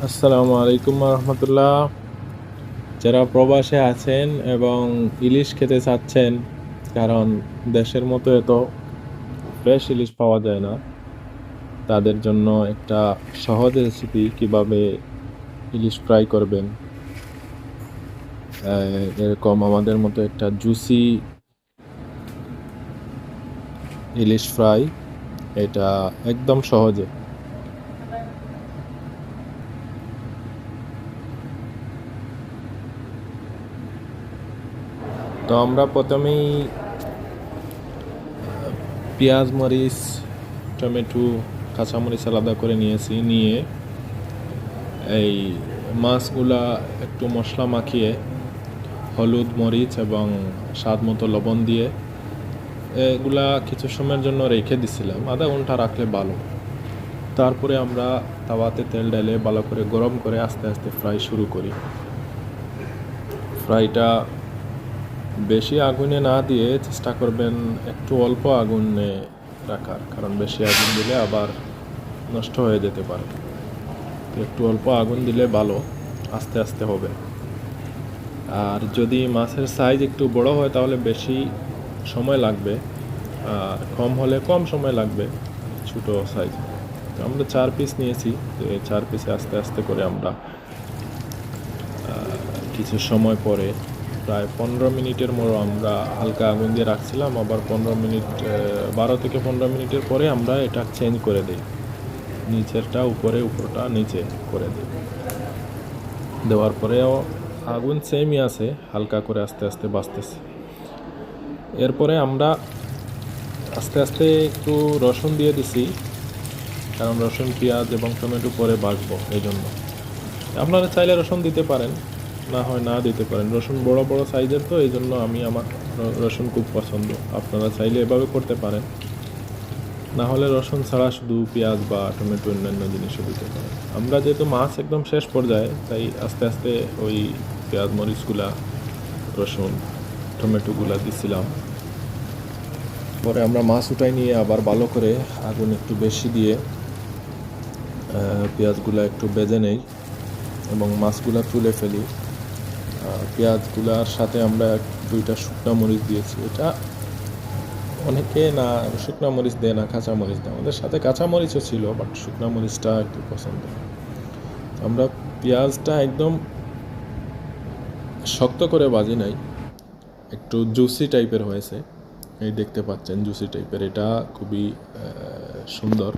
আসসালামু আলাইকুম রহমতুল্লাহ। যারা প্রবাসে আছেন এবং ইলিশ খেতে চাচ্ছেন, কারণ দেশের মতো এত ফ্রেশ ইলিশ পাওয়া যায় না, তাদের জন্য একটা সহজ রেসিপি কিভাবে ইলিশ ফ্রাই করবেন। এরকম আমাদের মতো একটা জুসি ইলিশ ফ্রাই, এটা একদম সহজে। তো আমরা প্রথমেই পেঁয়াজ, মরিচ, টমেটো, কাঁচামরিচ আলাদা করে নিয়ে এই মাছগুলা একটু মশলা মাখিয়ে হলুদ, মরিচ এবং স্বাদ মতো লবণ দিয়ে এগুলা কিছু সময়ের জন্য রেখে দিছিলাম, আধা ঘন্টা রাখলে ভালো। তারপরে আমরা তাওয়াতে তেল ঢেলে ভালো করে গরম করে আস্তে আস্তে ফ্রাই শুরু করি। ফ্রাইটা বেশি আগুনে না দিয়ে চেষ্টা করবেন একটু অল্প আগুনে রাখার, কারণ বেশি আগুন দিলে আবার নষ্ট হয়ে যেতে পারে। একটু অল্প আগুন দিলে ভালো, আস্তে আস্তে হবে। আর যদি মাছের সাইজ একটু বড় হয় তাহলে বেশি সময় লাগবে, আর কম হলে কম সময় লাগবে। ছোটো সাইজ আমরা 4 পিস নিয়েছি, তো এই 4 পিসে আস্তে আস্তে করে আমরা কিছু সময় পরে প্রায় 15 মিনিটের মতো আমরা হালকা আগুন দিয়ে রাখছিলাম, আবার 15 মিনিট 12 থেকে 15 মিনিটের পরে আমরা এটা চেঞ্জ করে দিই, নিচেরটা উপরে, উপরটা নিচে করে দিই। দেওয়ার পরেও আগুন সেমই আছে, হালকা করে আস্তে আস্তে বাঁচতেছে। এরপরে আমরা আস্তে আস্তে একটু রসুন দিয়ে দিছি, কারণ রসুন, পেঁয়াজ এবং টমেটো পরে বাটবো, এই জন্য। আপনারা চাইলে রসুন দিতে পারেন, না হয় না দিতে পারেন। রসুন বড় বড় সাইজের, তো এই জন্য আমার রসুন খুব পছন্দ। আপনারা চাইলে এভাবে করতে পারেন, না হলে রসুন ছাড়া শুধু পেঁয়াজ বা টমেটো অন্যান্য জিনিসও দিতে পারেন। আমরা যেহেতু মাছ একদম শেষ পর্যায়ে, তাই আস্তে আস্তে ওই পেঁয়াজ, মরিচগুলা, রসুন, টমেটোগুলা দিছিলাম। পরে আমরা মাছ উঠাই নিয়ে আবার ভালো করে আগুন একটু বেশি দিয়ে পেঁয়াজগুলা একটু ভেজে নেই এবং মাছগুলা তুলে ফেলি। পেঁয়াজগুলার সাথে আমরা 2টা শুকনো মরিচ দিয়েছি। এটা অনেকে না শুকনো মরিচ দেয় না, কাঁচা মরিচ দেয়। আমাদের সাথে কাঁচা মরিচও ছিল, বাট শুকনো মরিচটা একটু পছন্দ। আমরা পেঁয়াজটা একদম শক্ত করে ভাজি নাই, একটু জুসি টাইপের হয়েছে। এই দেখতে পাচ্ছেন জুসি টাইপের, এটা খুবই সুন্দর।